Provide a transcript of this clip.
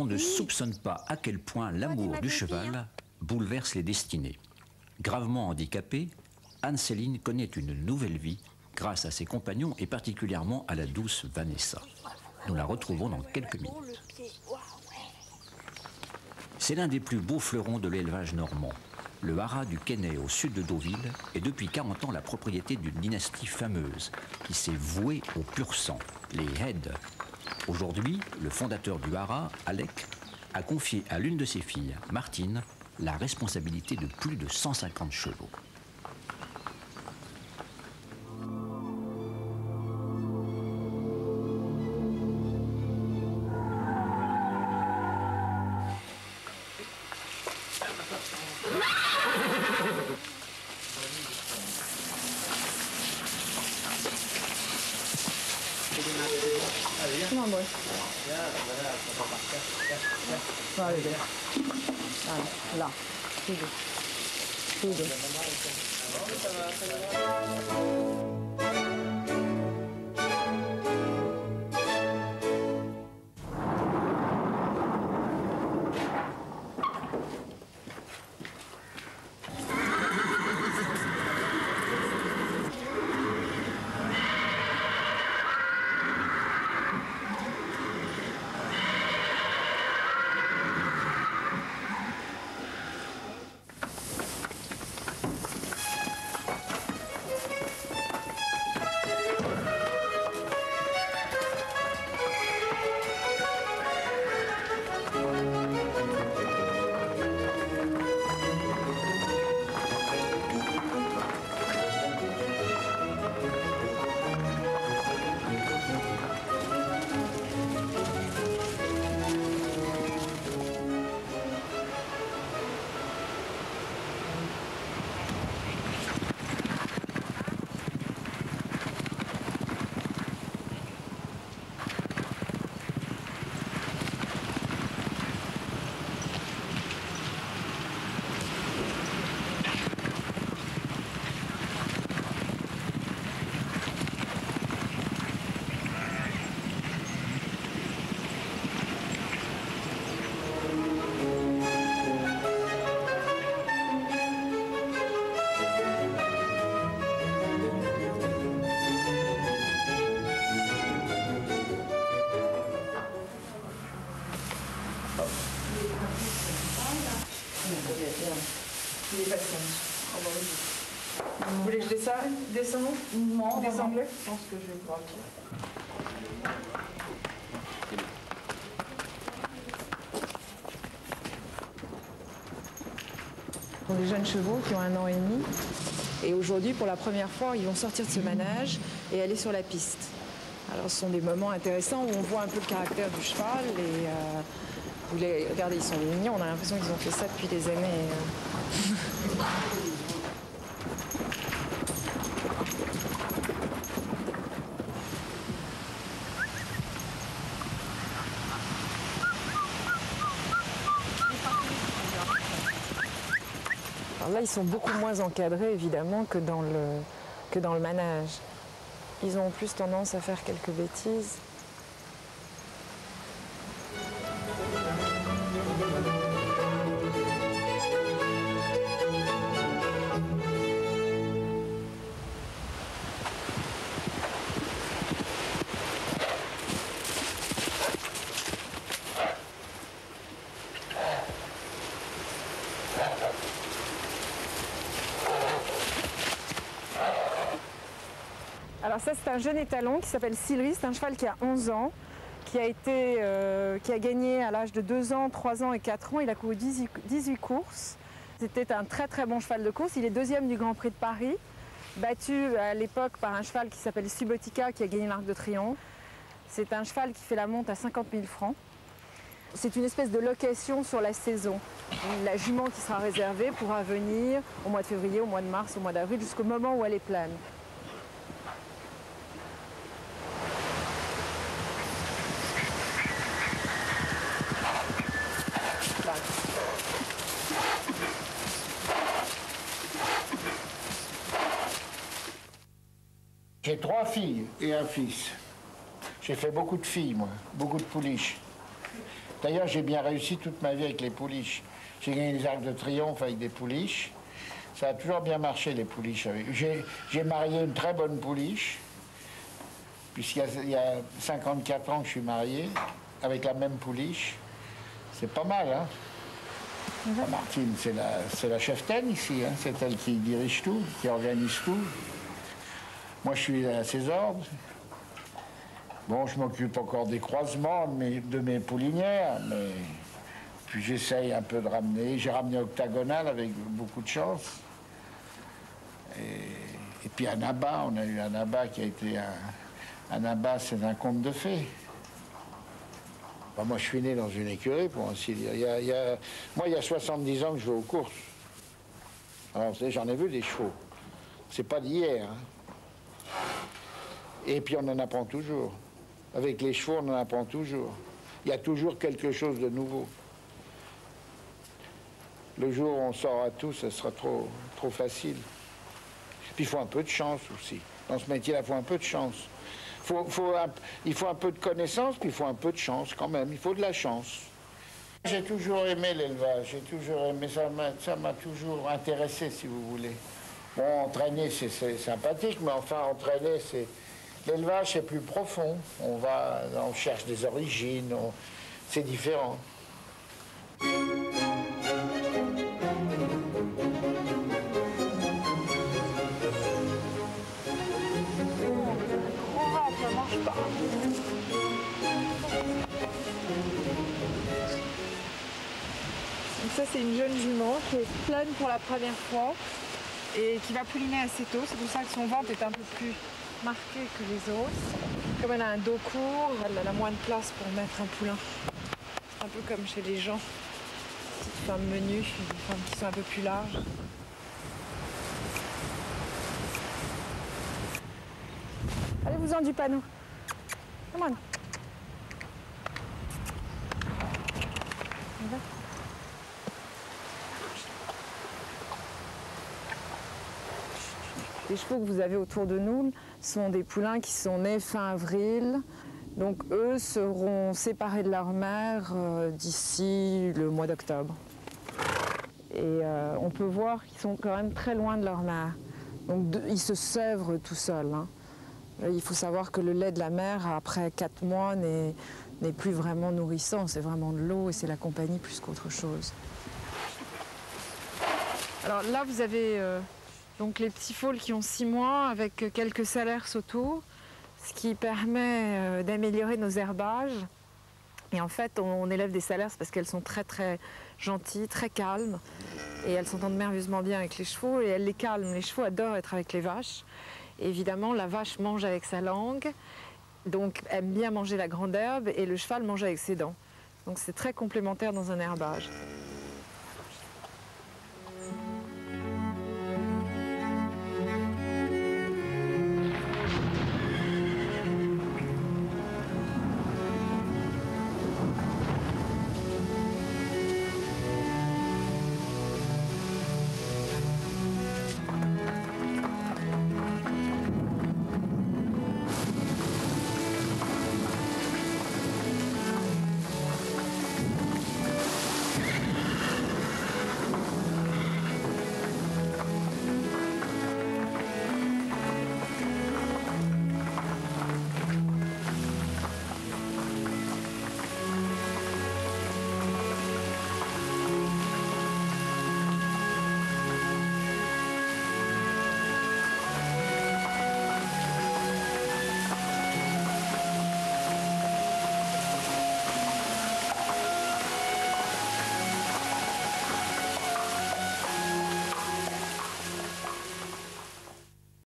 On ne soupçonne pas à quel point l'amour du cheval bouleverse les destinées. Gravement handicapée, Anne-Céline connaît une nouvelle vie grâce à ses compagnons et particulièrement à la douce Vanessa. Nous la retrouvons dans quelques minutes. C'est l'un des plus beaux fleurons de l'élevage normand. Le haras du Quesnay au sud de Deauville est depuis 40 ans la propriété d'une dynastie fameuse qui s'est vouée au pur sang, les Head. Aujourd'hui, le fondateur du haras, Alec, a confié à l'une de ses filles, Martine, la responsabilité de plus de 150 chevaux. Non, bon. Allez, là, tout doux. Tout doux. Vous voulez que je descende? Non, descendez. Je pense que je vais pouvoir. Ce sont des jeunes chevaux qui ont 1 an et demi. Et aujourd'hui, pour la première fois, ils vont sortir de ce manège et aller sur la piste. Alors, ce sont des moments intéressants où on voit un peu le caractère du cheval. Et regardez, ils sont mignons. On a l'impression qu'ils ont fait ça depuis des années. Alors là, ils sont beaucoup moins encadrés, évidemment, que dans le manège. Ils ont plus tendance à faire quelques bêtises. Alors ça, c'est un jeune étalon qui s'appelle Sylvie, c'est un cheval qui a 11 ans, qui a gagné à l'âge de 2 ans, 3 ans et 4 ans. Il a couru 18 courses. C'était un très très bon cheval de course. Il est 2e du Grand Prix de Paris, battu à l'époque par un cheval qui s'appelle Subotica, qui a gagné l'Arc de Triomphe. C'est un cheval qui fait la monte à 50 000 francs. C'est une espèce de location sur la saison. La jument qui sera réservée pourra venir au mois de février, au mois de mars, au mois d'avril, jusqu'au moment où elle est plane. J'ai 3 filles et un fils. J'ai fait beaucoup de filles, moi, beaucoup de pouliches. D'ailleurs, j'ai bien réussi toute ma vie avec les pouliches. J'ai gagné les Arcs de Triomphe avec des pouliches. Ça a toujours bien marché, les pouliches. J'ai marié une très bonne pouliche, puisqu'il y a 54 ans que je suis marié, avec la même pouliche. C'est pas mal, hein? Martine, c'est la cheftaine ici, hein? C'est elle qui dirige tout, qui organise tout. Moi, je suis à ses ordres. Bon, je m'occupe encore des croisements de mes poulinières, mais puis j'essaye un peu de ramener. J'ai ramené Octagonal avec beaucoup de chance. Et puis un abat, on a eu un abat qui a été un abat, c'est un conte de fées. Enfin, moi, je suis né dans une écurie, pour ainsi dire. Moi, il y a 70 ans que je vais aux courses. Alors, vous savez, j'en ai vu des chevaux. C'est pas d'hier. Hein. Et puis, on en apprend toujours. Avec les chevaux, on en apprend toujours. Il y a toujours quelque chose de nouveau. Le jour où on saura tout, ce sera trop facile. Puis, il faut un peu de chance aussi. Dans ce métier-là, il faut un peu de chance. Il faut un peu de connaissance, puis il faut un peu de chance quand même. Il faut de la chance. J'ai toujours aimé l'élevage, j'ai toujours aimé, ça m'a toujours intéressé, si vous voulez. Bon, entraîner, c'est sympathique, mais enfin, entraîner, l'élevage, c'est plus profond. On cherche des origines, c'est différent. Donc ça, c'est une jeune jument qui est pleine pour la première fois et qui va pouliner assez tôt. C'est pour ça que son ventre est un peu plus marqué que les autres. Comme elle a un dos court, elle a moins de place pour mettre un poulain. C'est un peu comme chez les gens. Petites femmes menues, des femmes qui sont un peu plus larges. Allez-vous-en du panneau. Come on. Les chevaux que vous avez autour de nous sont des poulains qui sont nés fin avril. Donc eux seront séparés de leur mère d'ici le mois d'octobre. Et on peut voir qu'ils sont quand même très loin de leur mère. Donc ils se sèvrent tout seuls. Hein. Il faut savoir que le lait de la mère, après 4 mois, n'est plus vraiment nourrissant. C'est vraiment de l'eau et c'est la compagnie plus qu'autre chose. Alors là, vous avez donc les petits foals qui ont 6 mois avec quelques salers autour, ce qui permet d'améliorer nos herbages. Et en fait, on élève des salers parce qu'elles sont très très gentilles, très calmes. Et elles s'entendent merveilleusement bien avec les chevaux et elles les calment. Les chevaux adorent être avec les vaches. Et évidemment, la vache mange avec sa langue, donc aime bien manger la grande herbe et le cheval mange avec ses dents. Donc c'est très complémentaire dans un herbage.